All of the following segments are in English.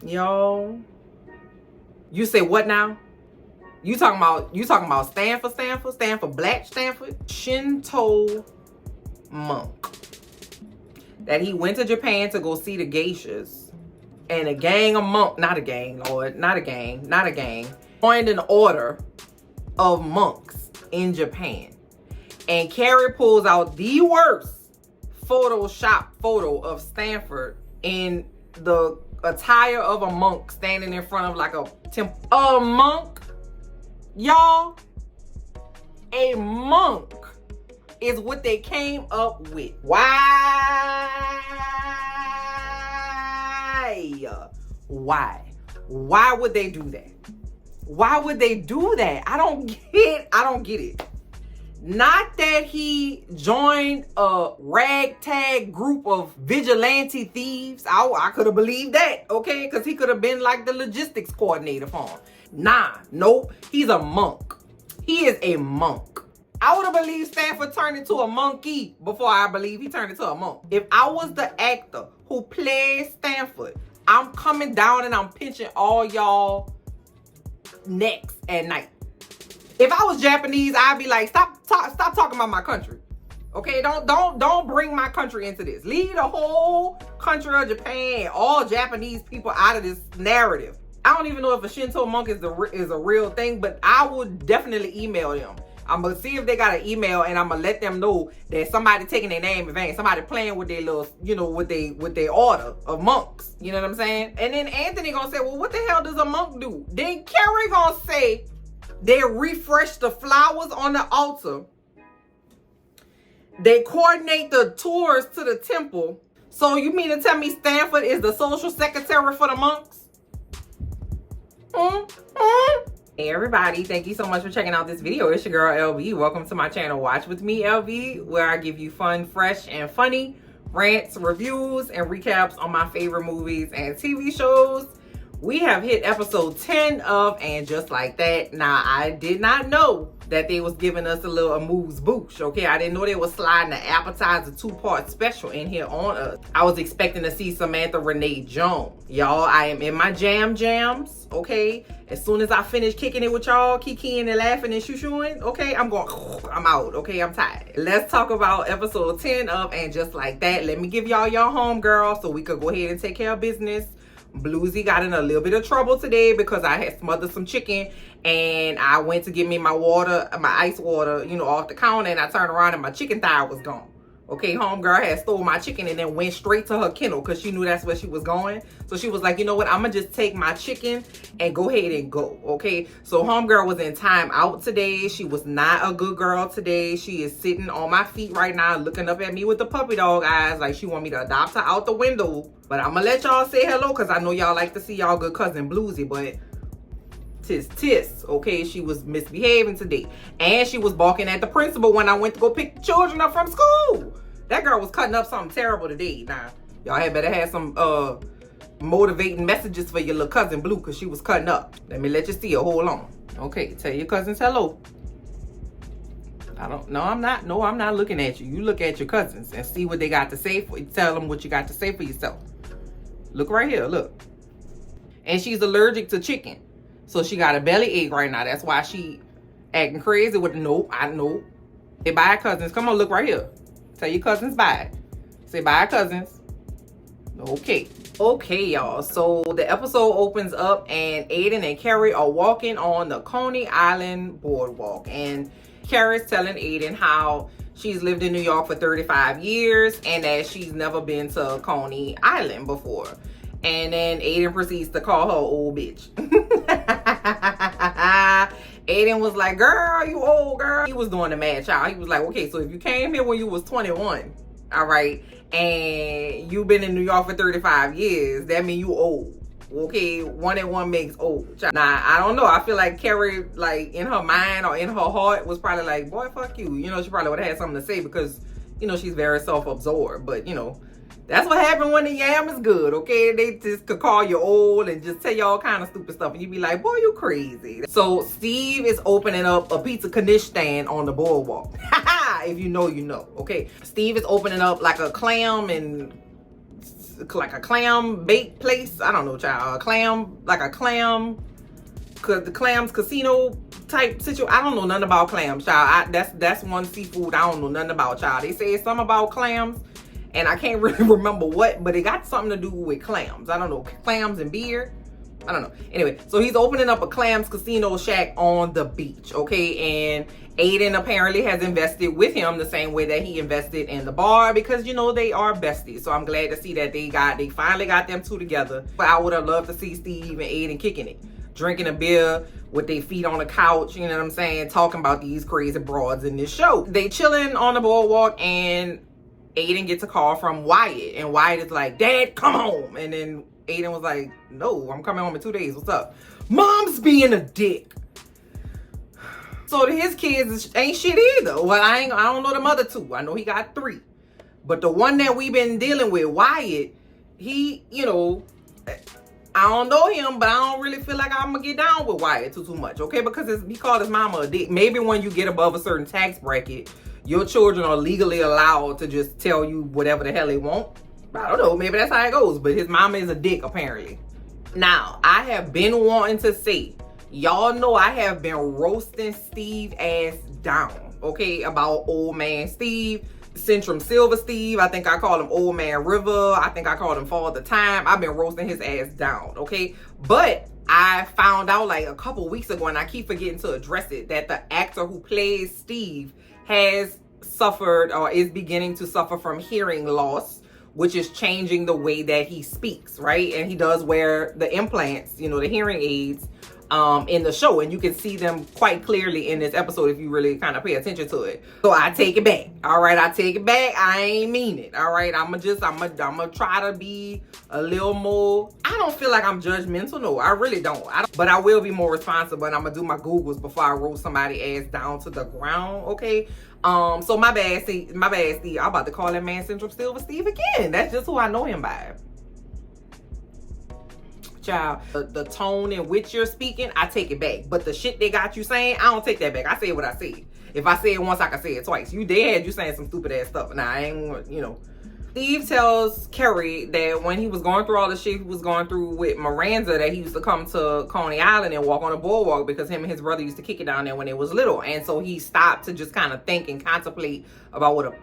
Y'all. You say what now? You talking about Stanford, Black Stanford? Shinto monk. That he went to Japan to go see the geishas. And a gang of monks, not a gang, joined an order of monks in Japan. And Carrie pulls out the worst Photoshop photo of Stanford in the attire of a monk standing in front of like a temple. A monk, y'all, a monk is what they came up with. Why? Why would they do that? Why would they do that? I don't get it. Not that he joined a ragtag group of vigilante thieves. I could have believed that, okay? Because he could have been like the logistics coordinator for him. Nah, nope. He's a monk. He is a monk. I would have believed Stanford turned into a monkey before I believe he turned into a monk. If I was the actor who played Stanford, I'm coming down and I'm pinching all y'all necks at night. If I was Japanese, I'd be like, stop talking about my country. Okay, don't bring my country into this. Leave the whole country of Japan, all Japanese people out of this narrative. I don't even know if a Shinto monk is a real thing, but I would definitely email them. I'm gonna see if they got an email, and I'm gonna let them know that somebody taking their name in vain, somebody playing with their little, with their order of monks. You know what I'm saying? And then Anthony gonna say, well, what the hell does a monk do? Then Carrie gonna say, they refresh the flowers on the altar. They coordinate the tours to the temple. So you mean to tell me Stanford is the social secretary for the monks? Hey everybody, thank you so much for checking out this video. It's your girl LB. Welcome to my channel Watch With Me LB, where I give you fun, fresh, and funny rants, reviews, and recaps on my favorite movies and TV shows. We have hit episode 10 of And Just Like That. Now, I did not know that they was giving us a little amuse bouche, okay? I didn't know they was sliding the Appetizer 2-part special in here on us. I was expecting to see Samantha Renee Jones. Y'all, I am in my jams, okay? As soon as I finish kicking it with y'all, kikiing and laughing and shoo-shooing, okay? I'm out, okay? I'm tired. Let's talk about episode 10 of And Just Like That. Let me give y'all your home, girl, so we could go ahead and take care of business. Bluesy got in a little bit of trouble today because I had smothered some chicken and I went to get me my water, my ice water, off the counter, and I turned around and my chicken thigh was gone. Okay, homegirl had stole my chicken and then went straight to her kennel because she knew that's where she was going. So she was like, you know what, I'm gonna just take my chicken and go ahead and go, okay? So homegirl was in time out today. She was not a good girl today. She is sitting on my feet right now looking up at me with the puppy dog eyes like she want me to adopt her out the window. But I'm gonna let y'all say hello because I know y'all like to see y'all good cousin Bluesy, but tis, okay? She was misbehaving today. And she was barking at the principal when I went to go pick the children up from school. That girl was cutting up something terrible today. Now, y'all had better have some motivating messages for your little cousin Blue because she was cutting up. Let me let you see her. Hold on. Okay, tell your cousins hello. No, I'm not looking at you. You look at your cousins and see what they got to say for you. Tell them what you got to say for yourself. Look right here, look. And she's allergic to chicken. So she got a belly ache right now. That's why she acting crazy with the nope. I know. Say bye, cousins. Come on, look right here. Tell your cousins bye. Say bye, cousins. Okay. Okay, y'all. So the episode opens up and Aiden and Carrie are walking on the Coney Island boardwalk. And Carrie's telling Aiden how she's lived in New York for 35 years and that she's never been to Coney Island before. And then Aiden proceeds to call her old bitch. Aiden was like, girl, you old girl. He was doing the mad child. He was like, okay, so if you came here when you was 21, all right, and you've been in New York for 35 years, that means you old. Okay, 1 and 1 makes old. Now, I don't know. I feel like Carrie, like, in her mind or in her heart was probably like, boy, fuck you. She probably would have had something to say because, she's very self-absorbed. But, that's what happened when the yam is good, okay? They just could call you old and just tell you all kind of stupid stuff. And you be like, boy, you crazy. So Steve is opening up a pizza knish stand on the boardwalk. If you know, you know, okay? Steve is opening up like a clam and like a clam bake place. I don't know, child. A clam, like a clam, the clams casino type situation. I don't know nothing about clams, child. That's one seafood I don't know nothing about, child. They say something about clams, and I can't really remember what, but it got something to do with clams. I don't know, clams and beer. I don't know. Anyway, so he's opening up a clams casino shack on the beach, okay? And Aiden apparently has invested with him the same way that he invested in the bar, because, you know, they are besties. So I'm glad to see that they finally got them two together. But I would have loved to see Steve and Aiden kicking it, drinking a beer with their feet on the couch, you know what I'm saying, talking about these crazy broads in this show. They chilling on the boardwalk, and Aiden gets a call from Wyatt, and Wyatt is like, "Dad, come home." And then Aiden was like, "No, I'm coming home in 2 days. What's up?" Mom's being a dick. So his kids ain't shit either. Well, I don't know the mother two. I know he got 3. But the one that we've been dealing with, Wyatt, he, you know, I don't know him, but I don't really feel like I'm gonna get down with Wyatt too much, okay? Because he called his mama a dick. Maybe when you get above a certain tax bracket, your children are legally allowed to just tell you whatever the hell they want. I don't know, maybe that's how it goes, but his mama is a dick apparently. Now, I have been wanting to say, y'all know I have been roasting Steve ass down, okay, about old man Steve, Centrum Silver Steve. I think I called him Old Man River. I think I called him Father Time. I've been roasting his ass down, okay? But I found out like a couple weeks ago, and I keep forgetting to address it, that the actor who plays Steve has suffered or is beginning to suffer from hearing loss, which is changing the way that he speaks, right? And he does wear the implants, you know, the hearing aids in the show, and you can see them quite clearly in this episode if you really kind of pay attention to it. So I take it back. All right, I take it back. I ain't mean it. All right, I'm gonna try to be a little more. I don't feel like I'm judgmental. No, I really don't. But I will be more responsible, and I'm gonna do my Googles before I roll somebody ass down to the ground. Okay. So my bad, Steve. I'm about to call that man Central Silver Steve again. That's just who I know him by. Child, the tone in which you're speaking, I take it back. But the shit they got you saying, I don't take that back. I say what I said. If I say it once, I can say it twice. They had you saying some stupid ass stuff. Now, I ain't, you know. Steve tells Kerry that when he was going through all the shit he was going through with Miranda, that he used to come to Coney Island and walk on the boardwalk because him and his brother used to kick it down there when they was little. And so he stopped to just kind of think and contemplate about what a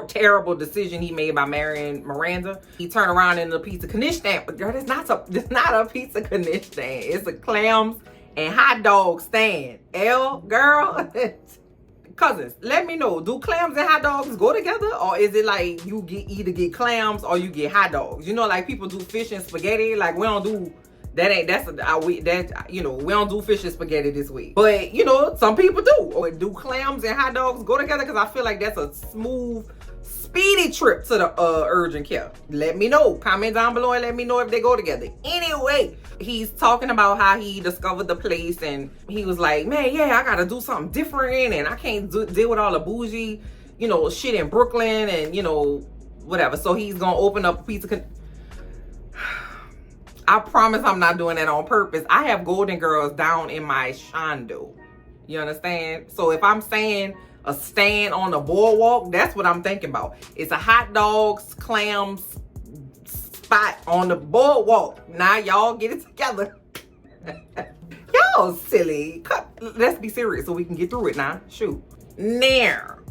terrible decision he made by marrying Miranda. He turned around in the pizza knish stand, but girl, it's not a pizza knish stand. It's a clams and hot dog stand. Girl. Cousins, let me know, do clams and hot dogs go together, or is it like you either get clams or you get hot dogs? You know, like people do fish and spaghetti. Like we don't do that. You know, we don't do fish and spaghetti this week. But you know, some people do. Or do clams and hot dogs go together? Because I feel like that's a smooth, speedy trip to the urgent care. Let me know. Comment down below and let me know if they go together. Anyway, he's talking about how he discovered the place, and he was like, man, yeah, I gotta do something different, and I can't deal with all the bougie, you know, shit in Brooklyn, and you know, whatever. So he's gonna open up a pizza. I promise I'm not doing that on purpose. I have Golden Girls down in my shondo. You understand? So if I'm saying a stand on the boardwalk, that's what I'm thinking about. It's a hot dogs, clams spot on the boardwalk. Now y'all get it together. Y'all silly. Let's be serious so we can get through it now. Shoot. Nair.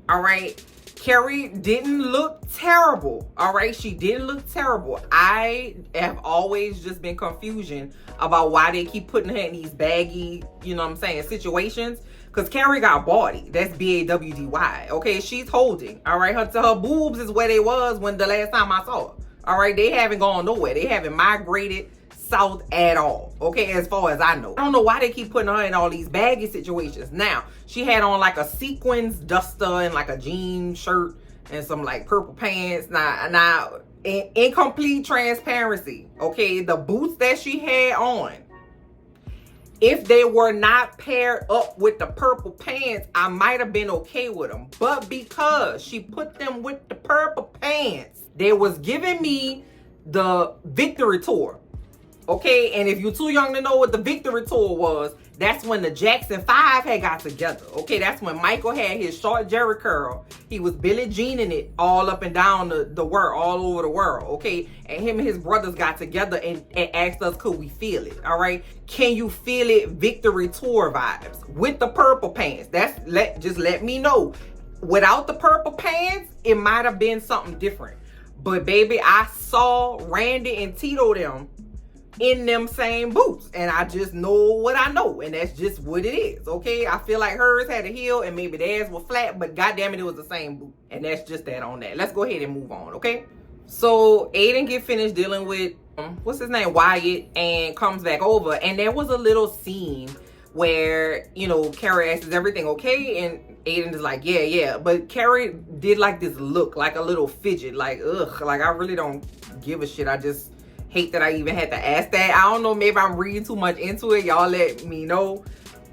All right. Kerry didn't look terrible. All right. She didn't look terrible. I have always just been confusion about why they keep putting her in these baggy, you know what I'm saying, situations. Because Kerry got body. That's B-A-W-D-Y. Okay. She's holding. All right. Her boobs is where they was when the last time I saw her. All right. They haven't gone nowhere. They haven't migrated south at all, okay, as far as I know. I don't know why they keep putting her in all these baggy situations. Now, she had on like a sequins duster and like a jean shirt and some like purple pants. Now, in complete transparency, okay, the boots that she had on, if they were not paired up with the purple pants, I might have been okay with them. But because she put them with the purple pants, they was giving me the Victory Tour. Okay, and if you're too young to know what the Victory Tour was, That's when the Jackson 5 had got together. Okay, that's when Michael had his short Jerry curl. He was Billie Jeaning it all up and down the world, all over the world. Okay, and him and his brothers got together and asked us, could we feel it? All right, can you feel it? Victory tour vibes with the purple pants. Just let me know. Without the purple pants, it might have been something different. But baby, I saw Randy and Tito them in them same boots, and I just know what I know, and that's just what it is. Okay, I feel like hers had a heel and maybe theirs were flat, but goddamn it was the same boot, and that's just that on that. Let's go ahead and move on. Okay, so Aiden get finished dealing with what's his name, Wyatt, and comes back over, and there was a little scene where, you know, Carrie asks, is everything okay? And Aiden is like, yeah, but Carrie did like this look, like a little fidget, like ugh, like I really don't give a shit. I just hate that I even had to ask that. I don't know, maybe I'm reading too much into it. Y'all let me know.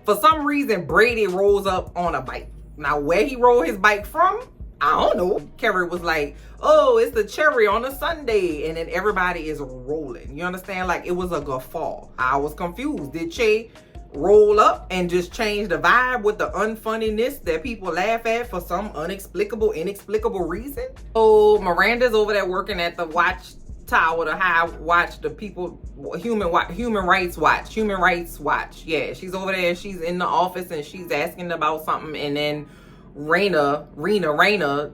For some reason, Brady rolls up on a bike. Now, where he rolled his bike from, I don't know. Carrie was like, oh, it's the cherry on a Sunday. And then everybody is rolling. You understand? Like, it was a guffaw. I was confused. Did Che roll up and just change the vibe with the unfunniness that people laugh at for some inexplicable reason? So Miranda's over there working at the watch tower, the high watch, the people, human rights watch. Yeah, she's over there, she's in the office and she's asking about something, and then Raina,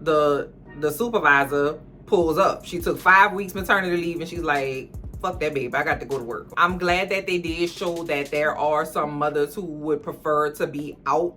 the supervisor, pulls up. She took 5 weeks maternity leave and she's like, fuck that baby, I got to go to work. I'm glad that they did show that there are some mothers who would prefer to be out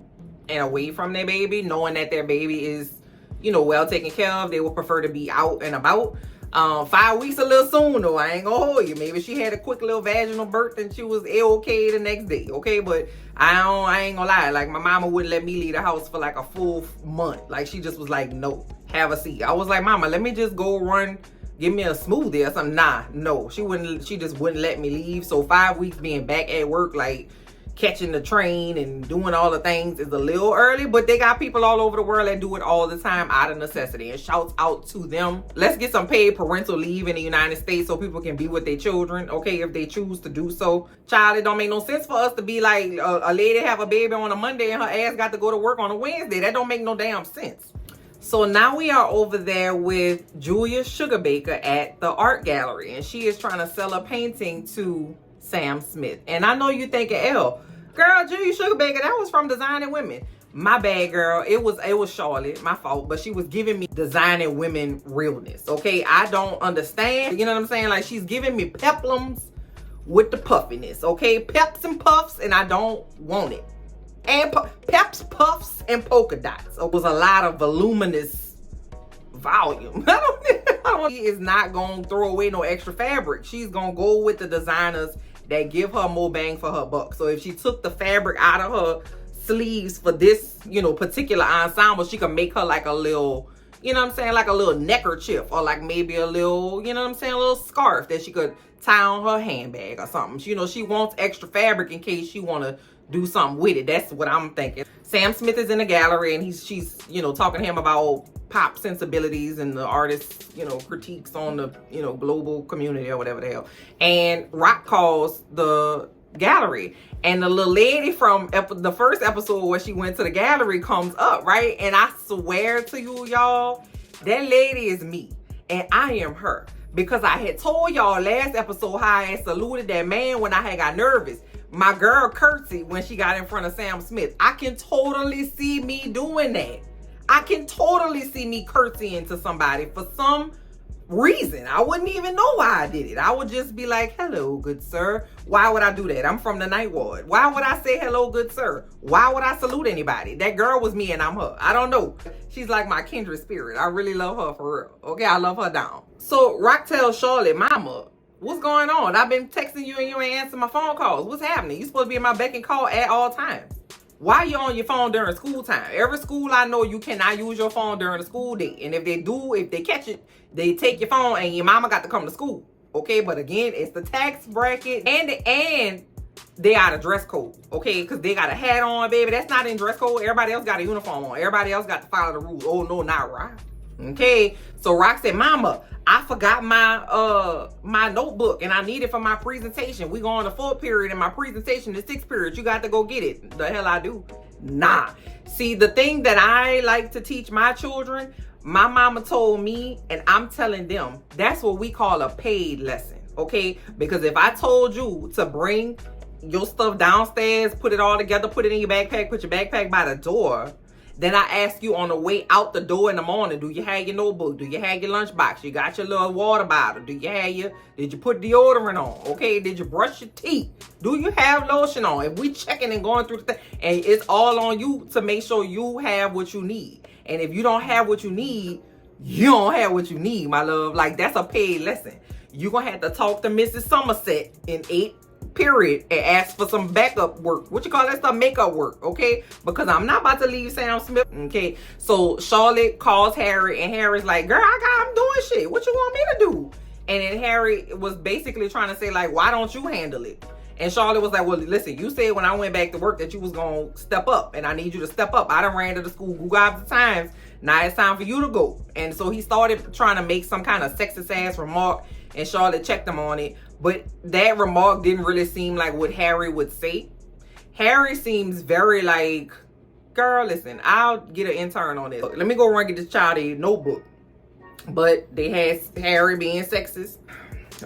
and away from their baby, knowing that their baby is, you know, well taken care of. They would prefer to be out and about. 5 weeks a little soon though, I ain't gonna hold you. Maybe she had a quick little vaginal birth and she was okay the next day, okay? But I ain't gonna lie, like my mama wouldn't let me leave the house for like a full month. Like she just was like, no, have a seat. I was like, mama, let me just go run, give me a smoothie or something. Nah, no, she just wouldn't let me leave. So 5 weeks being back at work, like catching the train and doing all the things is a little early, but they got people all over the world that do it all the time out of necessity, and shouts out to them. Let's get some paid parental leave in the United States so people can be with their children, okay, if they choose to do so. Child, it don't make no sense for us to be like a lady have a baby on a Monday and her ass got to go to work on a Wednesday. That don't make no damn sense. So now we are over there with Julia Sugarbaker at the art gallery, and she is trying to sell a painting to Sam Smith. And I know you thinking, girl, Julia Sugarbaker, that was from Designing Women. My bad, girl. It was Charlotte, my fault, but she was giving me Designing Women realness, okay? I don't understand, you know what I'm saying? Like, she's giving me peplums with the puffiness, okay? Peps and puffs, and I don't want it. And peps, puffs, and polka dots. It was a lot of voluminous volume. She is not gonna throw away no extra fabric. She's gonna go with the designers that give her more bang for her buck. So if she took the fabric out of her sleeves for this, you know, particular ensemble, she could make her like a little, you know what I'm saying, like a little neckerchief, or like maybe a little, you know what I'm saying, a little scarf that she could tie on her handbag or something. You know, she wants extra fabric in case she want to do something with it. That's what I'm thinking. Sam Smith is in the gallery and she's, you know, talking to him about pop sensibilities and the artist's, you know, critiques on the, you know, global community or whatever the hell. And Rock calls the gallery, and the little lady from the first episode where she went to the gallery comes up, right? And I swear to you, y'all, that lady is me and I am her, because I had told y'all last episode how I had saluted that man when I had got nervous. My girl curtsied when she got in front of Sam Smith. I can totally see me doing that. I can totally see me curtsying to somebody for some reason. I wouldn't even know why I did it. I would just be like, hello, good sir. Why would I do that? I'm from the night ward. Why would I say hello, good sir? Why would I salute anybody? That girl was me and I'm her. I don't know. She's like my kindred spirit. I really love her for real. Okay, I love her down. So Rock tells Charlotte, mama, what's going on? I've been texting you and you ain't answering my phone calls. What's happening? You supposed to be in my beck and call at all times. Why you on your phone during school time? Every school I know, you cannot use your phone during the school day. And if they do, if they catch it, they take your phone and your mama got to come to school. Okay, but again, it's the tax bracket and they out of dress code. Okay, because they got a hat on, baby. That's not in dress code. Everybody else got a uniform on. Everybody else got to follow the rules. Oh no, not Rock. Okay, so Rock said, mama, I forgot my notebook and I need it for my presentation. We go on the 4th period and my presentation is 6th period. You got to go get it. The hell I do? Nah. See, the thing that I like to teach my children, my mama told me, and I'm telling them, that's what we call a paid lesson, okay? Because if I told you to bring your stuff downstairs, put it all together, put it in your backpack, put your backpack by the door, then I ask you on the way out the door in the morning, do you have your notebook? Do you have your lunchbox? You got your little water bottle? Did you put deodorant on? Okay, did you brush your teeth? Do you have lotion on? If we checking and going through the thing, and it's all on you to make sure you have what you need. And if you don't have what you need, you don't have what you need, my love. Like, that's a paid lesson. You're going to have to talk to Mrs. Somerset in 8th period and ask for some backup work. What you call that stuff? Makeup work, okay? Because I'm not about to leave Sam Smith, okay? So Charlotte calls Harry, and Harry's like, girl, I'm doing shit. What you want me to do? And then Harry was basically trying to say, like, why don't you handle it? And Charlotte was like, well, listen, you said when I went back to work that you was going to step up, and I need you to step up. I done ran to the school gobs of times. Now it's time for you to go. And so he started trying to make some kind of sexist ass remark, and Charlotte checked him on it. But that remark didn't really seem like what Harry would say. Harry seems very like, girl, listen, I'll get an intern on this. Let me go run get this child a notebook. But they had Harry being sexist.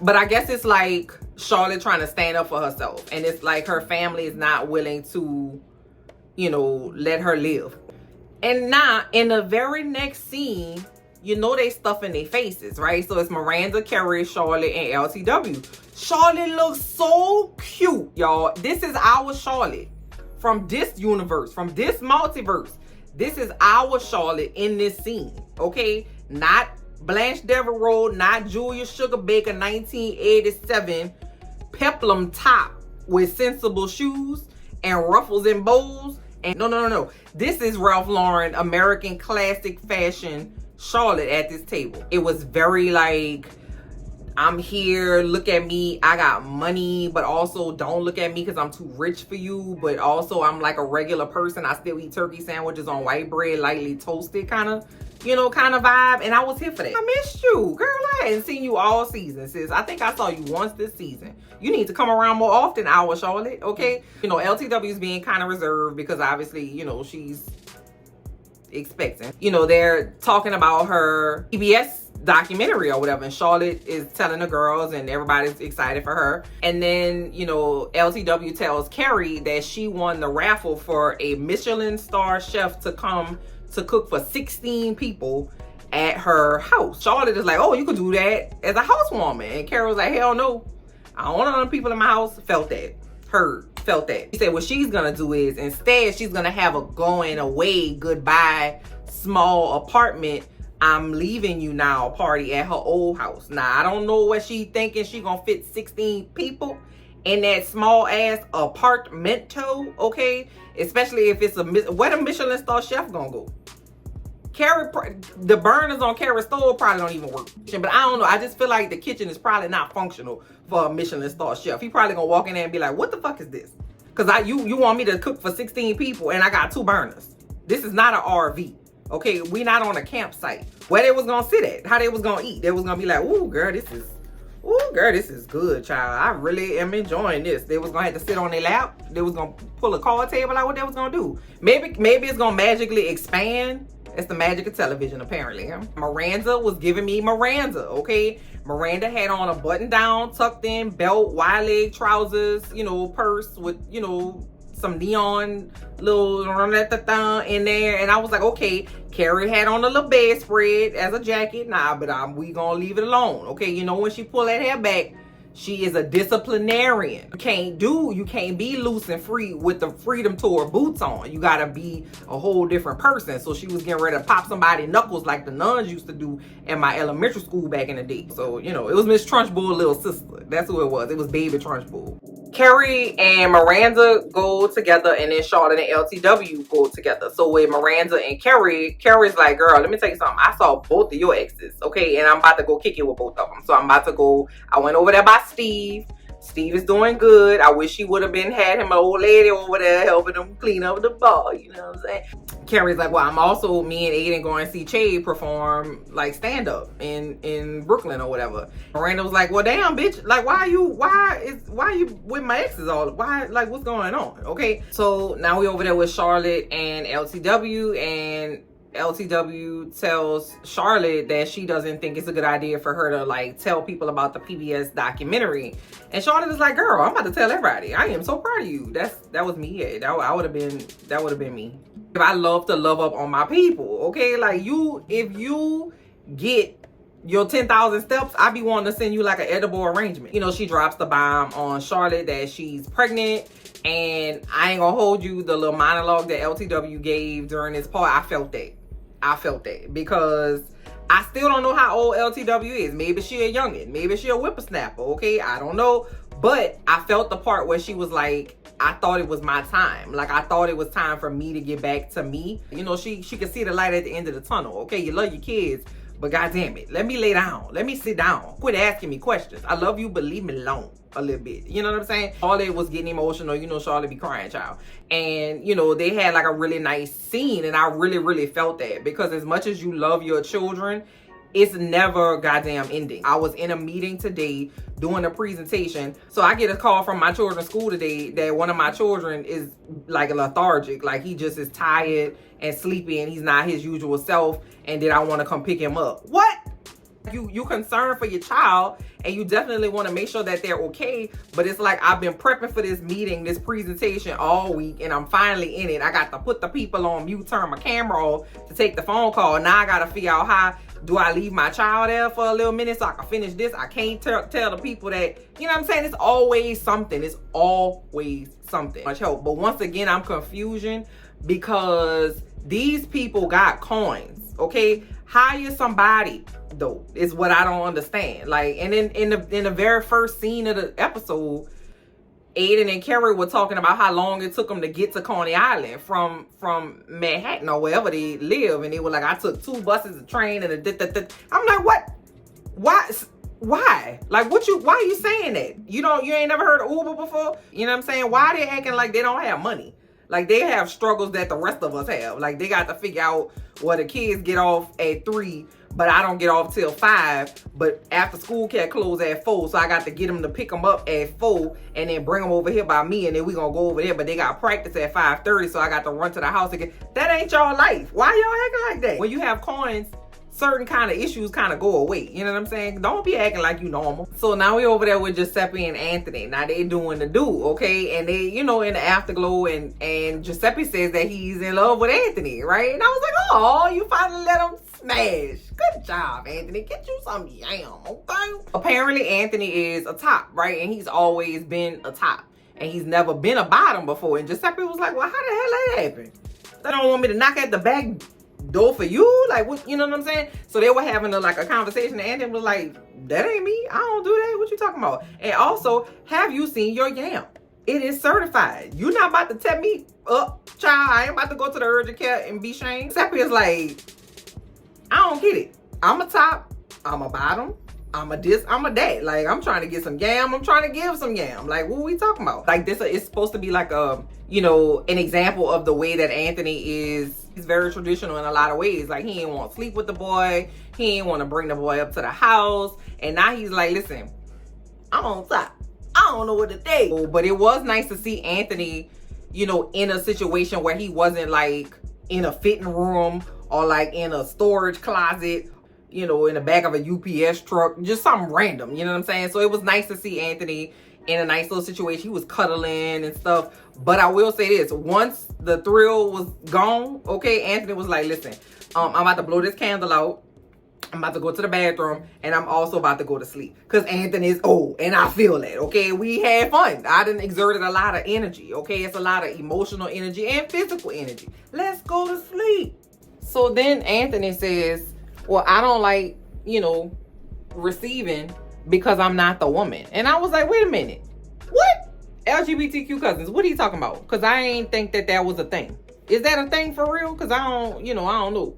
But I guess it's like Charlotte trying to stand up for herself. And it's like her family is not willing to, you know, let her live. And now, in the very next scene, you know they stuff in their faces, right? So it's Miranda, Carrie, Charlotte, and LTW. Charlotte looks so cute, y'all. This is our Charlotte from this universe, from this multiverse. This is our Charlotte in this scene, okay? Not Blanche Devereaux, not Julia Sugar Baker 1987 peplum top with sensible shoes and ruffles and bows. And no. This is Ralph Lauren American classic fashion Charlotte at this table. It was very like, I'm here, look at me, I got money, but also don't look at me because I'm too rich for you. But also I'm like a regular person. I still eat turkey sandwiches on white bread, lightly toasted kind of, you know, kind of vibe. And I was here for that. I missed you, girl. I hadn't seen you all season, sis. I think I saw you once this season. You need to come around more often, our Charlotte, okay? You know, LTW is being kind of reserved because obviously, you know, she's expecting. You know, they're talking about her PBS documentary or whatever, and Charlotte is telling the girls and everybody's excited for her. And then, you know, LTW tells Carrie that she won the raffle for a Michelin star chef to come to cook for 16 people at her house. Charlotte is like, oh, you could do that as a housewoman. And Carrie was like, hell no. I don't want other people in my house. Felt that. Felt that. She said what she's gonna do is instead she's gonna have a going away goodbye small apartment I'm leaving you now party at her old house. Now I don't know what she thinking she gonna fit 16 people in that small ass apartmento, okay? Especially if it's where the Michelin star chef gonna go? Carrie, the burners on Carrie's stove probably don't even work. But I don't know. I just feel like the kitchen is probably not functional for a Michelin star chef. He probably gonna walk in there and be like, what the fuck is this? Because you want me to cook for 16 people and I got 2 burners. This is not an RV. Okay, we not on a campsite. Where they was gonna sit at, how they was gonna eat. They was gonna be like, ooh, girl, this is good, child. I really am enjoying this. They was gonna have to sit on their lap. They was gonna pull a card table out. What they was gonna do? Maybe it's gonna magically expand. It's the magic of television, apparently. Miranda was giving me Miranda, okay? Miranda had on a button-down, tucked-in belt, wide-leg trousers, you know, purse with, you know, some neon little in there. And I was like, okay. Carrie had on a little bedspread as a jacket. Nah, but we gonna leave it alone, okay? You know, when she pull that hair back, she is a disciplinarian. You can't be loose and free with the Freedom Tour boots on. You gotta be a whole different person. So she was getting ready to pop somebody knuckles like the nuns used to do in my elementary school back in the day. So, you know, it was Miss Trunchbull's little sister. That's who it was. It was Baby Trunchbull. Carrie and Miranda go together, and then Charlotte and LTW go together. So with Miranda and Carrie's like, girl, let me tell you something. I saw both of your exes, okay? And I'm about to go kick it with both of them. So I'm about to go. I went over there by Steve Steve is doing good. I wish he would have had him an old lady over there helping him clean up the bar. You know what I'm saying? Carrie's like, well, I'm also, me and Aiden going to see Chade perform like stand up in Brooklyn or whatever. Miranda was like, well, damn, bitch, like, why are you with my exes all? Why, like, what's going on? Okay, so now we over there with Charlotte and LTW, and LTW tells Charlotte that she doesn't think it's a good idea for her to like tell people about the PBS documentary. And Charlotte is like, girl, I'm about to tell everybody. I am so proud of you. That was me. Yeah, that would have been me. I love to love up on my people. Okay, like if you get your 10,000 steps, I be wanting to send you like an edible arrangement. You know, she drops the bomb on Charlotte that she's pregnant. And I ain't gonna hold you, the little monologue that LTW gave during this part, I felt that because I still don't know how old LTW is. Maybe she a youngin', maybe she a whippersnapper, okay? I don't know. But I felt the part where she was like, I thought it was my time. Like, I thought it was time for me to get back to me. You know, she could see the light at the end of the tunnel, okay? You love your kids, but goddamn it, let me lay down. Let me sit down. Quit asking me questions. I love you, but leave me alone a little bit. You know what I'm saying? Charlotte was getting emotional. You know, Charlotte be crying, child. And, you know, they had like a really nice scene, and I really, really felt that, because as much as you love your children, it's never goddamn ending. I was in a meeting today doing a presentation. So I get a call from my children's school today that one of my children is like lethargic. Like, he just is tired and sleepy and he's not his usual self. And then I want to come pick him up. What? You concerned for your child, and you definitely want to make sure that they're okay. But it's like, I've been prepping for this meeting, this presentation all week, and I'm finally in it. I got to put the people on mute, turn my camera off to take the phone call. Now I got to figure out how do I leave my child there for a little minute so I can finish this. I can't tell the people that, you know what I'm saying? It's always something. It's always something. Much help. But once again, I'm confusion because these people got coins, okay? Hire somebody, though, is what I don't understand. Like, and in the very first scene of the episode, Aiden and Carrie were talking about how long it took them to get to Coney Island from Manhattan or wherever they live, and they were like, I took 2 buses, a train, and I'm like, what? Why? Like, why are you saying that? You ain't never heard of Uber before? You know what I'm saying? Why are they acting like they don't have money? Like, they have struggles that the rest of us have. Like, they got to figure out, well, the kids get off at 3, but I don't get off till 5. But after school can't close at 4, so I got to get them to pick them up at 4 and then bring them over here by me, and then we gonna go over there. But they got practice at 5:30, so I got to run to the house again. That ain't y'all life. Why y'all acting like that? When you have coins, certain kind of issues kind of go away. You know what I'm saying? Don't be acting like you normal. So now we over there with Giuseppe and Anthony. Now they doing the do, okay? And they, you know, in the afterglow, and Giuseppe says that he's in love with Anthony, right? And I was like, oh, you finally let him smash. Good job, Anthony. Get you some yam, okay? Apparently Anthony is a top, right? And he's always been a top. And he's never been a bottom before. And Giuseppe was like, well, how the hell that happened? They don't want me to knock at the back door for you? Like, what? You know what I'm saying? So they were having a conversation, and Anthony was like, that ain't me. I don't do that. What you talking about? And also, have you seen your yam? It is certified. You not about to tell me, child, I ain't about to go to the urgent care and be shamed. Giuseppe is like, I don't get it. I'm a top, I'm a bottom, I'm a this, I'm a that. Like, I'm trying to get some yam, I'm trying to give some yam. Like, what are we talking about? Like, this is supposed to be like a, you know, an example of the way that Anthony is. He's very traditional in a lot of ways. Like, he ain't want to sleep with the boy, he ain't want to bring the boy up to the house, and now he's like, listen, I'm on top. I don't know what to do. But it was nice to see Anthony, you know, in a situation where he wasn't like in a fitting room or like in a storage closet, you know, in the back of a UPS truck, just something random, you know what I'm saying? So it was nice to see Anthony in a nice little situation. He was cuddling and stuff. But I will say this, once the thrill was gone, okay, Anthony was like, listen, I'm about to blow this candle out. I'm about to go to the bathroom, and I'm also about to go to sleep. Because Anthony is old, and I feel that, okay? We had fun. I done exerted a lot of energy, okay? It's a lot of emotional energy and physical energy. Let's go to sleep. So then Anthony says, well, I don't like, you know, receiving because I'm not the woman. And I was like, wait a minute. What? LGBTQ cousins, what are you talking about? Because I ain't think that was a thing. Is that a thing for real? Because I don't know.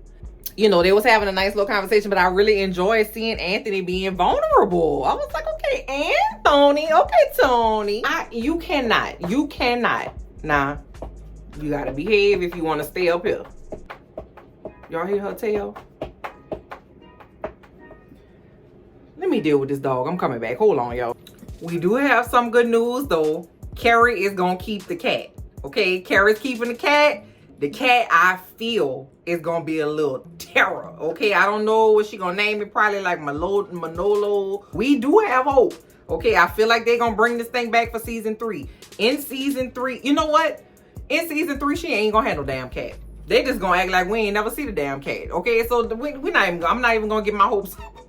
You know, they was having a nice little conversation, but I really enjoyed seeing Anthony being vulnerable. I was like, okay, and Tony. Okay, Tony. You cannot. Nah, you gotta behave if you want to stay up here. Y'all hear her tail? Let me deal with this dog. I'm coming back. Hold on, y'all. We do have some good news, though. Carrie is gonna keep the cat. Okay, Carrie's keeping the cat. The cat, I feel, is gonna be a little terror. Okay, I don't know what she gonna name it. Probably like Manolo. We do have hope. Okay, I feel like they're gonna bring this thing back for season 3. In season 3, you know what? In season 3, she ain't gonna have no damn cat. They just gonna act like we ain't never see the damn cat. Okay, so I'm not even gonna get my hopes up.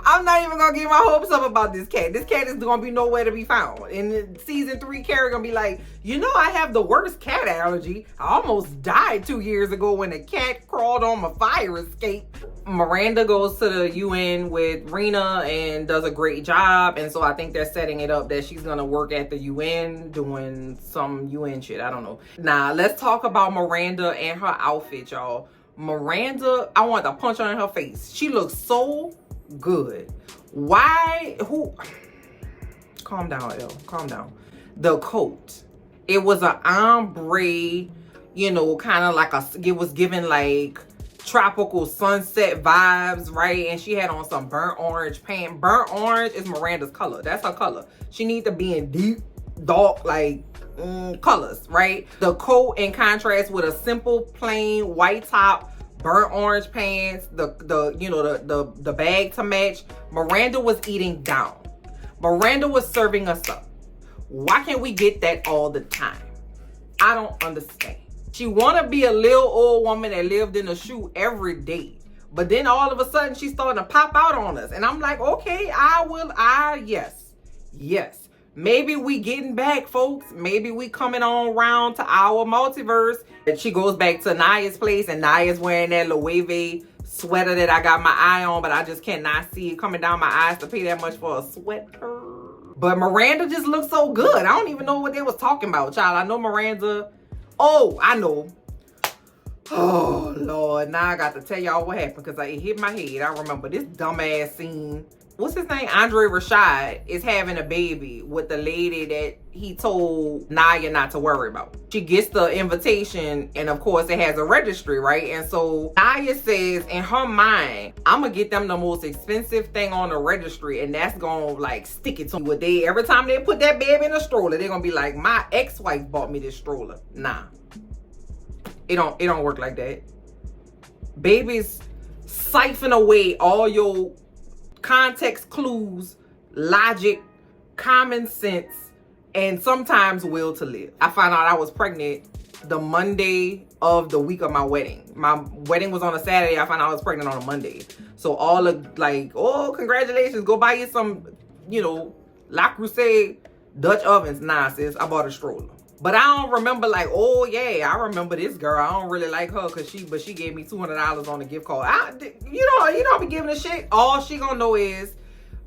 I'm not even gonna get my hopes up about this cat. This cat is gonna be nowhere to be found. In season 3, Carrie gonna be like, you know, I have the worst cat allergy. I almost died 2 years ago when a cat crawled on my fire escape. Miranda goes to the UN with Rena and does a great job. And so I think they're setting it up that she's gonna work at the UN doing some UN shit. I don't know. Now, let's talk about Miranda and her outfit, y'all. Miranda, I want to punch her in her face. She looks so good. Why? Who? Calm down, Elle. Calm down. The coat. It was an ombre, you know, kind of like it was giving like tropical sunset vibes, right? And she had on some burnt orange pants. Burnt orange is Miranda's color. That's her color. She needs to be in deep, dark, like colors, right? The coat in contrast with a simple, plain white top, burnt orange pants, the bag to match. Miranda was eating down. Miranda was serving us up. Why can't we get that all the time? I don't understand. She want to be a little old woman that lived in a shoe every day. But then all of a sudden she's starting to pop out on us. And I'm like, okay, yes. Maybe we getting back, folks. Maybe we coming on round to our multiverse. And she goes back to Naya's place, and Naya's wearing that Loewe sweater that I got my eye on, but I just cannot see it coming down my eyes to pay that much for a sweater. But Miranda just looks so good. I don't even know what they was talking about, child. I know Miranda. Oh, I know. Oh, Lord. Now I got to tell y'all what happened because it hit my head. I remember this dumbass scene. What's his name? Andre Rashad is having a baby with the lady that he told Naya not to worry about. She gets the invitation, and of course it has a registry, right? And so Naya says in her mind, I'm gonna get them the most expensive thing on the registry, and that's gonna like stick it to what they, every time they put that baby in a stroller, they're gonna be like, my ex-wife bought me this stroller. Nah, it don't work like that. Babies siphon away all your context clues, logic, common sense, and sometimes will to live. I found out I was pregnant the Monday of the week of my wedding. My wedding was on a Saturday. I found out I was pregnant on a Monday. So all of like, oh, congratulations, go buy you some, you know, La Crusade Dutch ovens. Nah, sis, I bought a stroller. But I don't remember like, oh yeah, I remember this girl. I don't really like her because she gave me $200 on a gift card. You don't be giving a shit. All she gonna know is,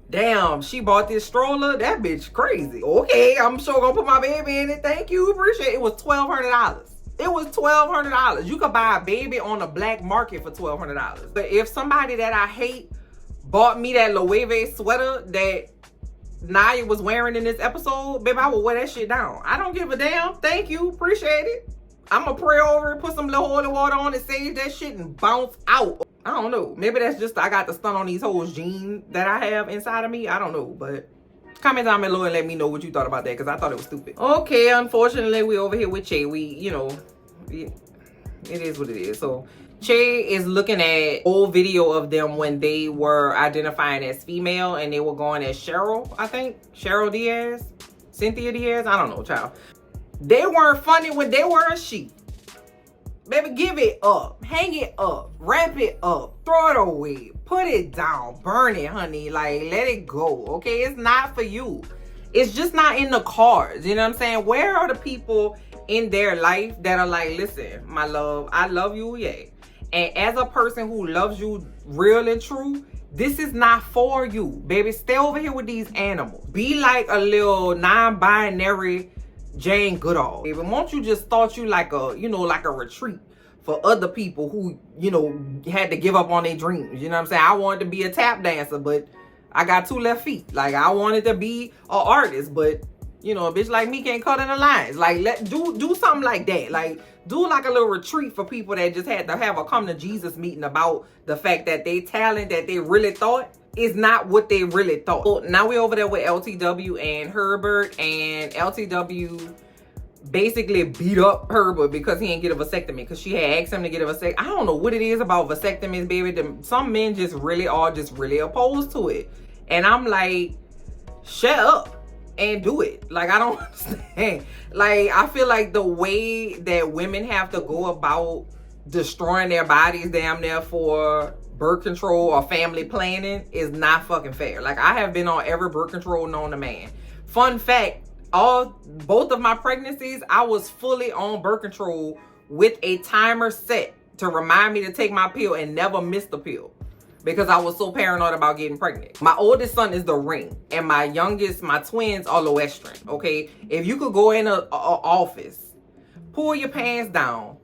damn, she bought this stroller. That bitch crazy. Okay, I'm sure gonna put my baby in it. Thank you, appreciate it. It was $1,200. It was $1,200. You could buy a baby on the black market for $1,200. But if somebody that I hate bought me that Loewe sweater that Naya was wearing in this episode, baby, I will wear that shit down. I don't give a damn. Thank you. Appreciate it. I'm gonna pray over it, put some little holy water on it, save that shit, and bounce out. I don't know. Maybe that's just I got the stun on these hoes gene that I have inside of me. I don't know. But comment down below and let me know what you thought about that, because I thought it was stupid. Okay, unfortunately, we over here with Che. It is what it is. So Che is looking at old video of them when they were identifying as female and they were going as Cheryl, I think. Cheryl Diaz, Cynthia Diaz, I don't know, child. They weren't funny when they were a she. Baby, give it up, hang it up, wrap it up, throw it away, put it down, burn it, honey. Like, let it go, okay? It's not for you. It's just not in the cards, you know what I'm saying? Where are the people in their life that are like, listen, my love, I love you, yeah. And as a person who loves you real and true, this is not for you, baby. Stay over here with these animals. Be like a little non-binary Jane Goodall. Baby, won't you just start you like a, like a retreat for other people who, had to give up on their dreams. You know what I'm saying? I wanted to be a tap dancer, but I got 2 left feet. Like, I wanted to be an artist, but you know, a bitch like me can't cut in the lines. Like, do something like that. Like, do like a little retreat for people that just had to have a come to Jesus meeting about the fact that they talent that they really thought is not what they really thought. So now we're over there with LTW and Herbert, and LTW basically beat up Herbert because he didn't get a vasectomy, because she had asked him to get a vasectomy. I don't know what it is about vasectomies, baby. Some men just really are just really opposed to it. And I'm like, shut up and do it. Like, I don't understand. Like, I feel like the way that women have to go about destroying their bodies damn near for birth control or family planning is not fucking fair. Like, I have been on every birth control known to man. Fun fact, both of my pregnancies, I was fully on birth control with a timer set to remind me to take my pill and never miss the pill, because I was so paranoid about getting pregnant. My oldest son is the ring, and my youngest, my twins, are Loestrin, okay? If you could go in a office, pull your pants down,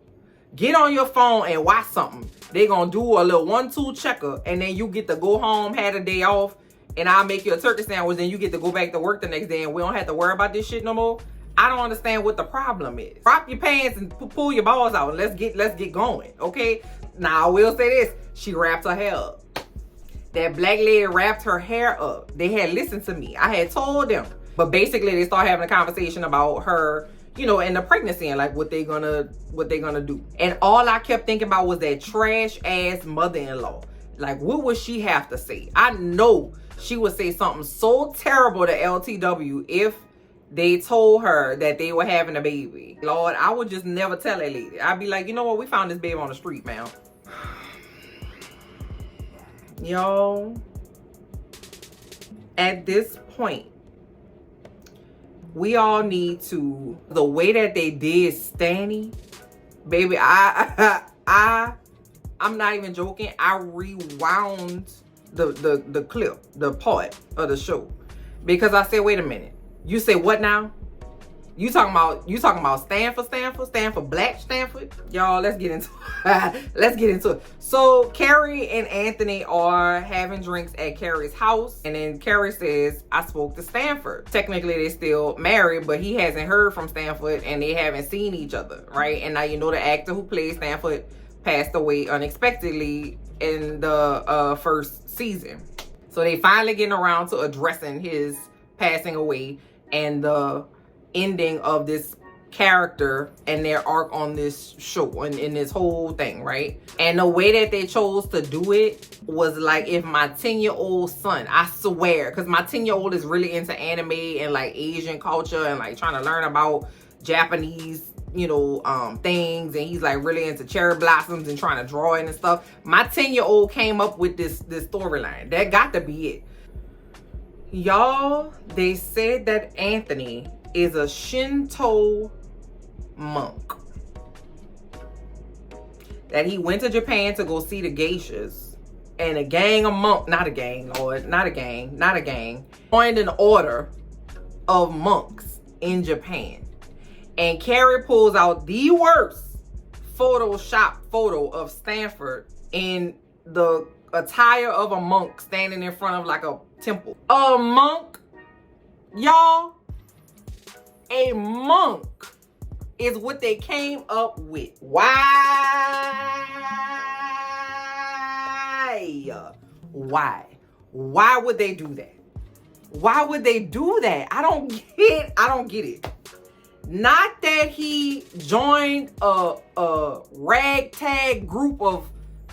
get on your phone and watch something, they gonna do a little 1-2 checker, and then you get to go home, have a day off, and I'll make you a turkey sandwich, then you get to go back to work the next day, and we don't have to worry about this shit no more. I don't understand what the problem is. Drop your pants and pull your balls out, and let's get going, okay? Now, I will say this, she wrapped her hair up. That black lady wrapped her hair up. They had listened to me. I had told them. But basically, they started having a conversation about her, you know, and the pregnancy and like what they gonna do. And all I kept thinking about was that trash ass mother-in-law. Like, what would she have to say? I know she would say something so terrible to LTW if they told her that they were having a baby. Lord, I would just never tell that lady. I'd be like, you know what? We found this baby on the street, man. Y'all, at this point, we all need to, the way that they did Stanny, baby, I'm not even joking. I rewound the clip, the part of the show, because I said, wait a minute. You say what now? You talking about Stanford, Black Stanford? Y'all, let's get into it. Let's get into it. So Carrie and Anthony are having drinks at Carrie's house, and then Carrie says, I spoke to Stanford. Technically, they still married, but he hasn't heard from Stanford, and they haven't seen each other, right? And now you know the actor who plays Stanford passed away unexpectedly in the first season. So they finally getting around to addressing his passing away and the ending of this character and their arc on this show and in this whole thing, right? And the way that they chose to do it was like if my 10-year-old son, I swear, because my 10-year-old is really into anime and like Asian culture and like trying to learn about Japanese, you know, things, and he's like really into cherry blossoms and trying to draw it and stuff. My 10-year-old came up with this storyline. That got to be it. Y'all, they said that Anthony is a Shinto monk. That he went to Japan to go see the geishas, and a gang of monks, not a gang, Lord, not a gang, joined an order of monks in Japan. And Carrie pulls out the worst Photoshop photo of Stanford in the attire of a monk standing in front of like a temple. A monk, y'all, a monk is what they came up with. Why? Why would they do that? Why would they do that? I don't get it. Not that he joined a ragtag group of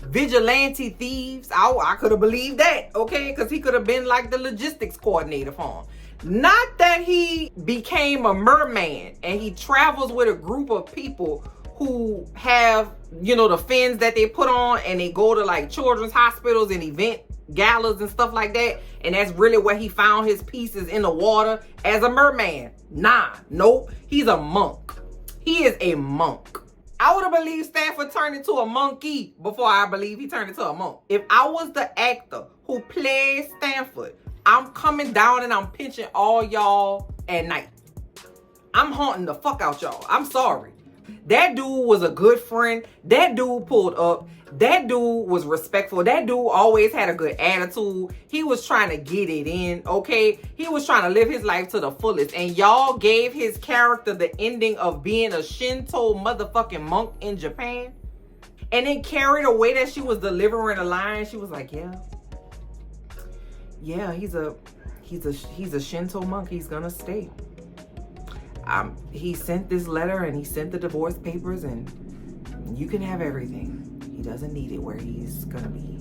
vigilante thieves. I could have believed that, okay? Because he could have been like the logistics coordinator for him. Not that he became a merman and he travels with a group of people who have, you know, the fins that they put on, and they go to like children's hospitals and event galas and stuff like that. And that's really where he found his pieces, in the water as a merman. Nah, nope. He's a monk. He is a monk. I would have believed Stanford turned into a monkey before I believe he turned into a monk. If I was the actor who played Stanford, I'm coming down and I'm pinching all y'all at night. I'm haunting the fuck out y'all. I'm sorry. That dude was a good friend. That dude pulled up. That dude was respectful. That dude always had a good attitude. He was trying to get it in, okay? He was trying to live his life to the fullest. And y'all gave his character the ending of being a Shinto motherfucking monk in Japan. And then carried away that she was delivering a line. She was like, yeah, he's a Shinto monk. He's gonna stay. He sent this letter and he sent the divorce papers, and you can have everything. He doesn't need it where he's gonna be.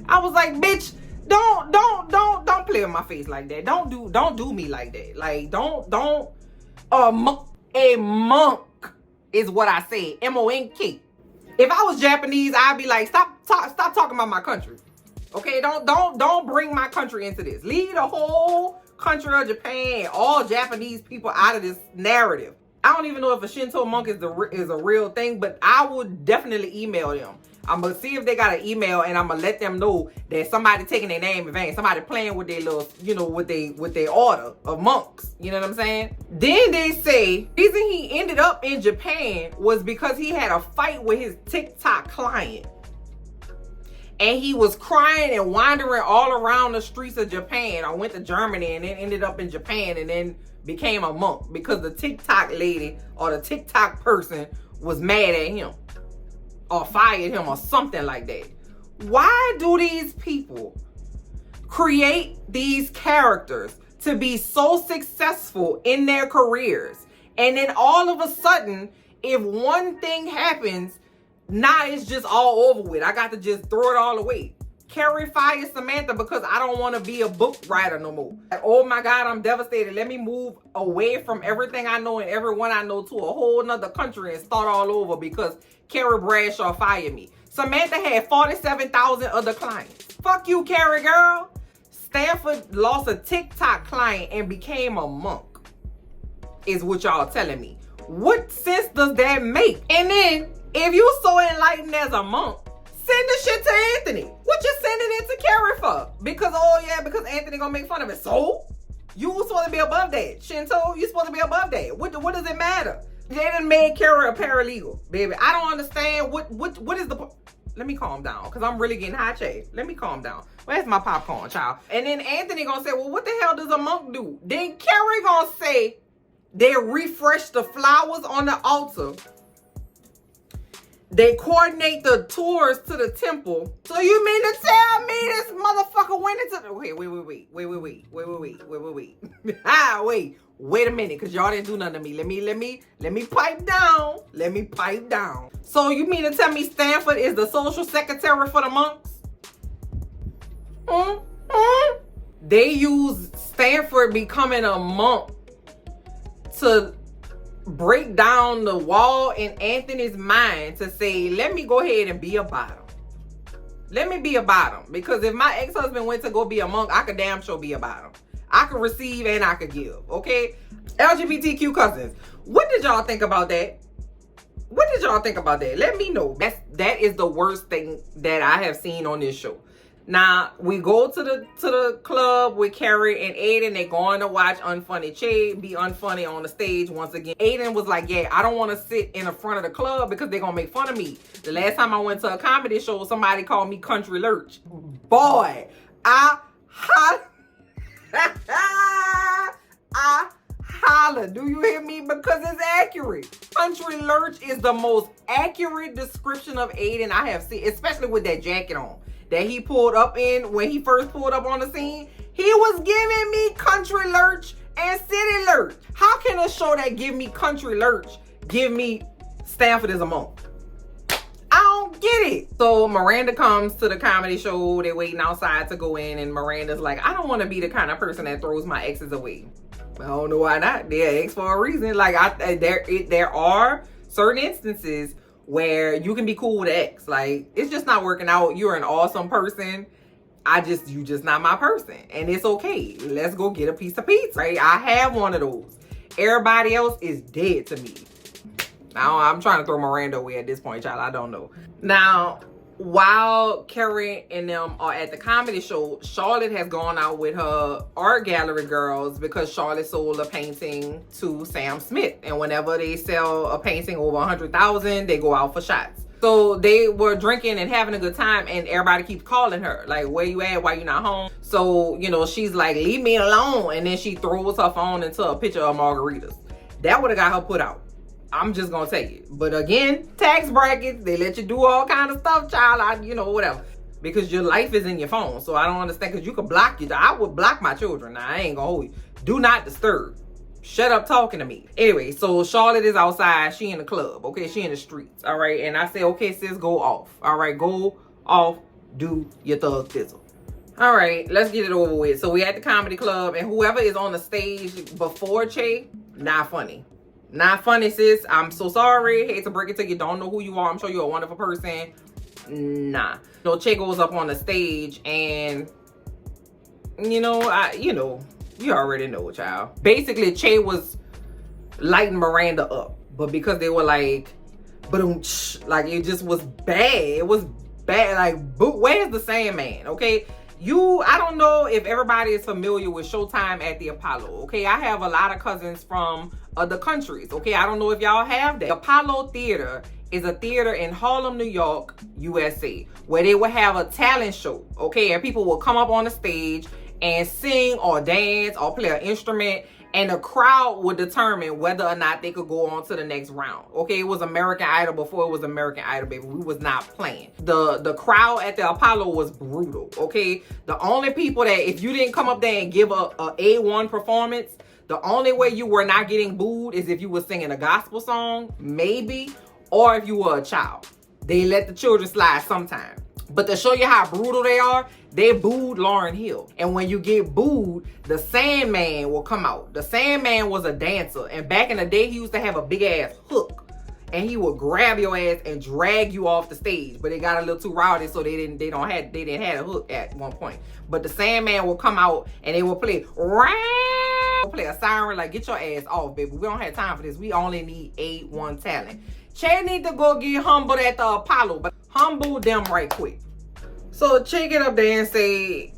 I was like, bitch, don't play with my face like that. Don't do me like that. Like, a monk is what I said. M-O-N-K. If I was Japanese, I'd be like, stop talking about my country. Okay, don't bring my country into this. Leave the whole country of Japan, all Japanese people out of this narrative. I don't even know if a Shinto monk is a real thing, but I would definitely email them. I'm gonna see if they got an email, and I'm gonna let them know that somebody taking their name in vain, somebody playing with their little, with their order of monks. You know what I'm saying? Then they say the reason he ended up in Japan was because he had a fight with his TikTok client. And he was crying and wandering all around the streets of Japan. I went to Germany and then ended up in Japan and then became a monk because the TikTok lady or the TikTok person was mad at him or fired him or something like that. Why do these people create these characters to be so successful in their careers? And then all of a sudden, if one thing happens, now it's just all over with. I got to just throw it all away. Carrie fired Samantha because I don't want to be a book writer no more. Oh my God, I'm devastated. Let me move away from everything I know and everyone I know to a whole nother country and start all over because Carrie Bradshaw fired me. Samantha had 47,000 other clients. Fuck you, Carrie girl. Stanford lost a TikTok client and became a monk, is what y'all telling me. What sense does that make? And then, if you so enlightened as a monk, send the shit to Anthony. What you sending it to Carrie for? Because Anthony gonna make fun of it. So? You was supposed to be above that. Shinto, you supposed to be above that. What does it matter? They done made Carrie a paralegal, baby. I don't understand what is the... Let me calm down, because I'm really getting high chase. Let me calm down. Where's my popcorn, child? And then Anthony gonna say, well, what the hell does a monk do? Then Carrie gonna say, they refresh the flowers on the altar. They coordinate the tours to the temple. So you mean to tell me this motherfucker went into the... Wait. Wait a minute, because y'all didn't do nothing to me. Let me pipe down. Let me pipe down. So you mean to tell me Stanford is the social secretary for the monks? They use Stanford becoming a monk to break down the wall in Anthony's mind to say, let me go ahead and be a bottom. Let me be a bottom. Because if my ex-husband went to go be a monk, I could damn sure be a bottom. I could receive and I could give, okay? LGBTQ cousins, what did y'all think about that? What did y'all think about that? Let me know. That is the worst thing that I have seen on this show. Now, we go to the club with Carrie and Aiden. They're going to watch Unfunny Che be unfunny on the stage once again. Aiden was like, yeah, I don't want to sit in the front of the club because they're going to make fun of me. The last time I went to a comedy show, somebody called me Country Lurch. Boy, I holla. Do you hear me? Because it's accurate. Country Lurch is the most accurate description of Aiden I have seen, especially with that jacket on that he pulled up in when he first pulled up on the scene. He was giving me Country Lurch and City Lurch. How can a show that give me Country Lurch give me Stanford as a monk? I don't get it. So Miranda comes to the comedy show. They're waiting outside to go in, and Miranda's like, I don't want to be the kind of person that throws my exes away. I don't know why not. They're ex for a reason. Like, there are certain instances where you can be cool with an ex. Like, it's just not working out. You're an awesome person. You just not my person. And it's okay. Let's go get a piece of pizza, right? I have one of those. Everybody else is dead to me. Now, I'm trying to throw Miranda away at this point, child. I don't know. Now, while Carrie and them are at the comedy show, Charlotte has gone out with her art gallery girls because Charlotte sold a painting to Sam Smith. And whenever they sell a painting over 100,000, they go out for shots. So they were drinking and having a good time, and everybody keeps calling her, like, where you at? Why you not home? So, you know, she's like, leave me alone. And then she throws her phone into a picture of margaritas. That would have got her put out. I'm just gonna tell you. But again, tax brackets, they let you do all kind of stuff, child. You know, whatever. Because your life is in your phone. So I don't understand, because you could block you. I would block my children. Now, I ain't gonna hold you. Do not disturb. Shut up talking to me. Anyway, so Charlotte is outside. She in the club, okay? She in the streets, all right? And I say, okay, sis, go off. All right, go off. Do your thug thizzle. All right, let's get it over with. So we at the comedy club, and whoever is on the stage before Che, not funny. Not funny, sis. I'm so sorry. Hate to break it to you. Don't know who you are. I'm sure you're a wonderful person. Nah. So Che goes up on the stage, and you already know, child. Basically, Che was lighting Miranda up, but because they were like, like, it just was bad. It was bad. Like, where's the Sandman? Okay. I don't know if everybody is familiar with Showtime at the Apollo. Okay. I have a lot of cousins from other countries. Okay. I don't know if y'all have that. The Apollo Theater is a theater in Harlem, New York, USA, where they would have a talent show. Okay. And people will come up on the stage and sing or dance or play an instrument, and the crowd would determine whether or not they could go on to the next round. Okay, it was American Idol before it was American Idol, baby. We was not playing. The crowd at the Apollo was brutal, okay? The only people that, if you didn't come up there and give a A1 performance, the only way you were not getting booed is if you were singing a gospel song, maybe, or if you were a child. They let the children slide sometimes. But to show you how brutal they are, they booed Lauryn Hill. And when you get booed, the Sandman will come out. The Sandman was a dancer. And back in the day, he used to have a big ass hook. And he would grab your ass and drag you off the stage. But it got a little too rowdy, so they didn't have a hook at one point. But the Sandman will come out and they will play a siren, like, get your ass off, baby. We don't have time for this. We only need A1 talent. Che need to go get humbled at the Apollo, but humble them right quick. So Che get up there and say,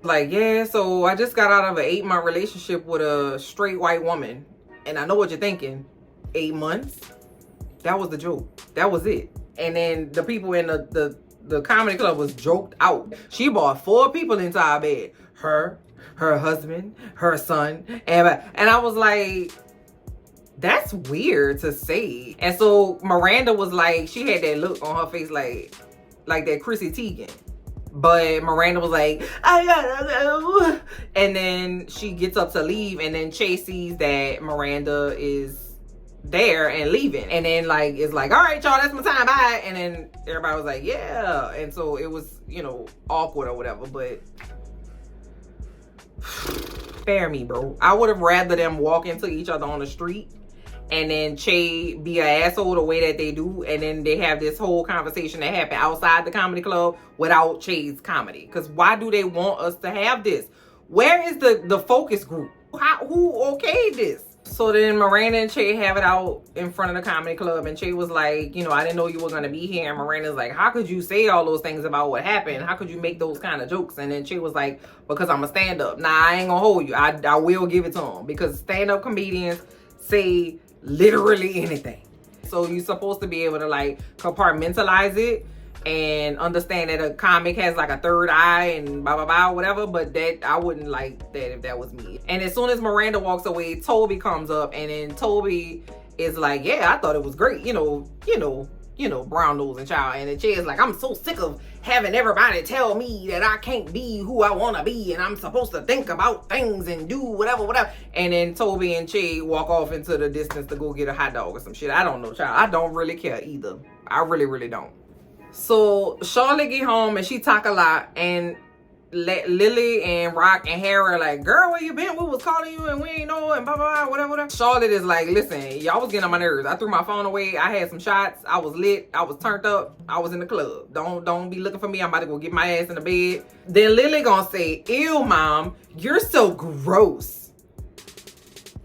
like, yeah, so I just got out of an 8-month relationship with a straight white woman. And I know what you're thinking. 8 months? That was the joke. That was it. And then the people in the comedy club was joked out. She brought 4 people into our bed. Her husband, her son, and I was like, that's weird to say. And so Miranda was like, she had that look on her face like that Chrissy Teigen. But Miranda was like, I gotta go. And then she gets up to leave, and then Che sees that Miranda is there and leaving. And then like, it's like, all right, y'all, that's my time, bye. And then everybody was like, yeah. And so it was, awkward or whatever, but spare me, bro. I would have rather them walk into each other on the street and then Che be an asshole the way that they do, and then they have this whole conversation that happened outside the comedy club without Che's comedy. Because why do they want us to have this? Where is the focus group? Who okayed this? So then Miranda and Che have it out in front of the comedy club, and Che was like, I didn't know you were gonna be here. And Miranda's like, how could you say all those things about what happened? How could you make those kind of jokes? And then Che was like, because I'm a stand-up. Nah, I ain't gonna hold you. I will give it to him, because stand-up comedians say literally anything. So you're supposed to be able to like compartmentalize it and understand that a comic has like a third eye and blah blah blah whatever, but that I wouldn't like that if that was me. And as soon as Miranda walks away, Toby comes up, and then Toby is like, yeah, I thought it was great, brown nose and child. And the Che is like, I'm so sick of having everybody tell me that I can't be who I want to be, and I'm supposed to think about things and do whatever. And then Toby and Che walk off into the distance to go get a hot dog or some shit. I don't know, child. I don't really care either. I really, really don't. So Charlotte get home and she talk a lot, and Lily and Rock and Harry are like, girl, where you been? We was calling you and we ain't know, and blah, blah, blah, whatever. Charlotte is like, listen, y'all was getting on my nerves. I threw my phone away. I had some shots. I was lit. I was turned up. I was in the club. Don't be looking for me. I'm about to go get my ass in the bed. Then Lily gonna say, ew, mom, you're so gross.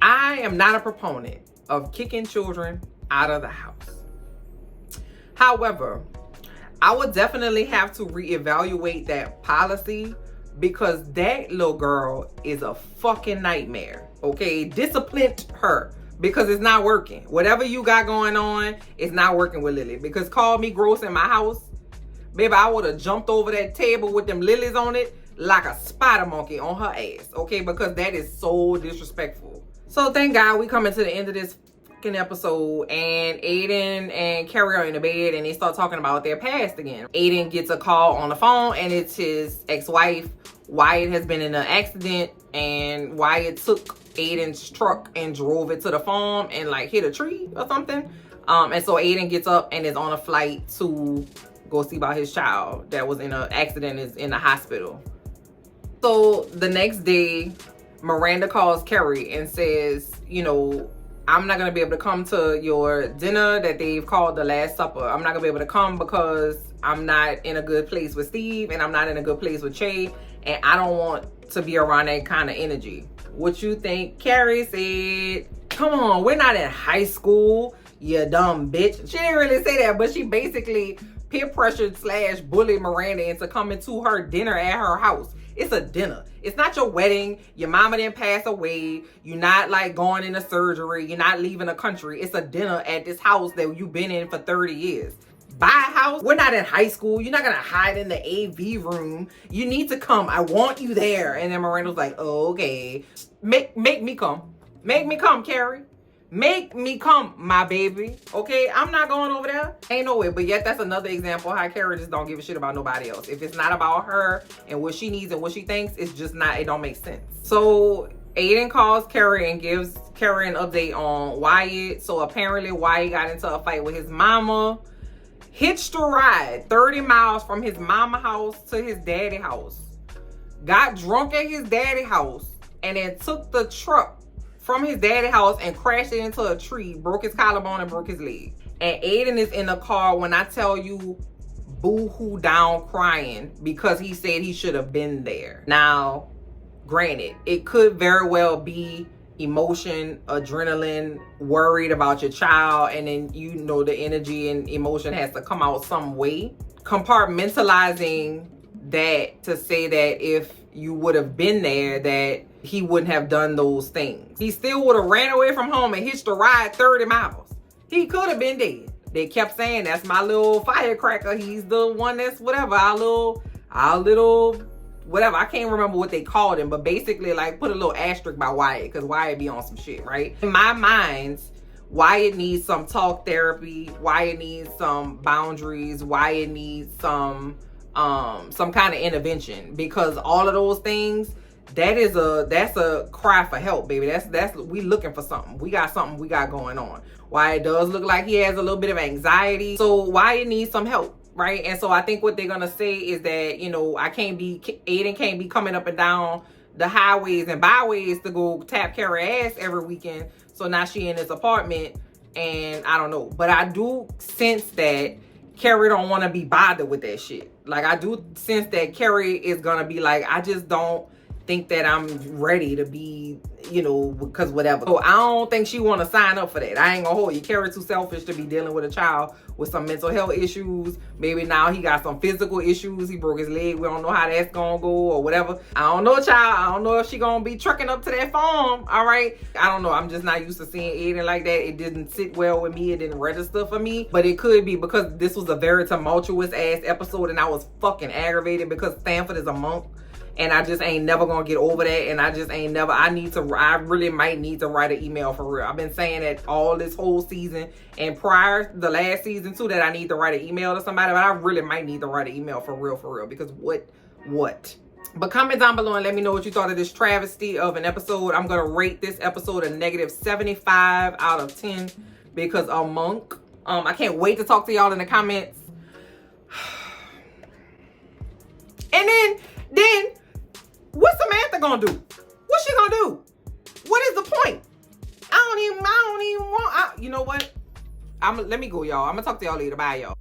I am not a proponent of kicking children out of the house. However, I would definitely have to reevaluate that policy, because that little girl is a fucking nightmare. Okay, discipline her, because it's not working. Whatever you got going on, it's not working with Lily. Because call me gross in my house, baby, I would have jumped over that table with them lilies on it like a spider monkey on her ass. Okay, because that is so disrespectful. So thank God we coming to the end of this fucking episode, and Aiden and Carrie are in the bed and they start talking about their past again. Aiden gets a call on the phone and it's his ex-wife. Wyatt has been in an accident, and Wyatt took Aiden's truck and drove it to the farm and like hit a tree or something. And so Aiden gets up and is on a flight to go see about his child that was in an accident, is in the hospital. So the next day, Miranda calls Carrie and says, you know, I'm not gonna be able to come to your dinner that they've called the Last Supper. I'm not gonna be able to come because I'm not in a good place with Steve and I'm not in a good place with Che, and I don't want to be around that kind of energy. What you think? Carrie said, come on, we're not in high school, you dumb bitch. She didn't really say that, but she basically peer pressured / bullied Miranda into coming to her dinner at her house. It's a dinner. It's not your wedding. Your mama didn't pass away. You're not like going into surgery. You're not leaving the country. It's a dinner at this house that you've been in for 30 years. Buy a house. We're not in high school. You're not going to hide in the AV room. You need to come. I want you there. And then Miranda's like, oh, okay. Make me come. Make me come, Carrie. Make me come, my baby. Okay, I'm not going over there. Ain't no way. But yet that's another example how Carrie just don't give a shit about nobody else. If it's not about her and what she needs and what she thinks, it's just not, it don't make sense. So Aiden calls Carrie and gives Carrie an update on Wyatt. So apparently Wyatt got into a fight with his mama, hitched a ride 30 miles from his mama house to his daddy house, got drunk at his daddy house, and then took the truck from his daddy house and crashed it into a tree, broke his collarbone and broke his leg. And Aiden is in the car, when I tell you, boo-hoo down crying because he said he should have been there. Now, granted, it could very well be emotion, adrenaline, worried about your child, and then you know the energy and emotion has to come out some way. Compartmentalizing that to say that if you would have been there, that he wouldn't have done those things. He still would have ran away from home and hitched a ride 30 miles. He could have been dead. They kept saying, that's my little firecracker. He's the one that's whatever, our little, whatever. I can't remember what they called him, but basically like put a little asterisk by Wyatt, because Wyatt be on some shit, right? In my mind, Wyatt needs some talk therapy. Wyatt needs some boundaries. Wyatt needs some kind of intervention, because all of those things, that's a cry for help, baby. That's we looking for something. We got something we got going on. Wyatt does look like he has a little bit of anxiety, so Wyatt needs some help, right? And so I think what they're gonna say is that, you know, Aiden can't be coming up and down the highways and byways to go tap Carrie ass every weekend. So now she in this apartment, and I don't know, but I do sense that Carrie don't want to be bothered with that shit. Like, I do sense that Carrie is gonna be like, I just don't think that I'm ready to be, you know, because whatever. So I don't think she want to sign up for that. I ain't gonna hold you. Carrie too selfish to be dealing with a child with some mental health issues. Maybe now he got some physical issues. He broke his leg. We don't know how that's gonna go or whatever. I don't know, child. I don't know if she gonna be trucking up to that farm. All right. I don't know. I'm just not used to seeing Aiden like that. It didn't sit well with me. It didn't register for me. But it could be because this was a very tumultuous ass episode, and I was fucking aggravated because Stanford is a monk. And I just ain't never gonna get over that. And I just ain't never, I really might need to write an email for real. I've been saying that all this whole season and prior, the last season too, that I need to write an email to somebody, but I really might need to write an email for real, because what? But comment down below and let me know what you thought of this travesty of an episode. I'm gonna rate this episode a -75 out of 10 because a monk. I can't wait to talk to y'all in the comments. And then, what's Samantha gonna do? What's she gonna do? What is the point? I don't even want, you know what? Let me go, y'all. I'm gonna talk to y'all later. Bye, y'all.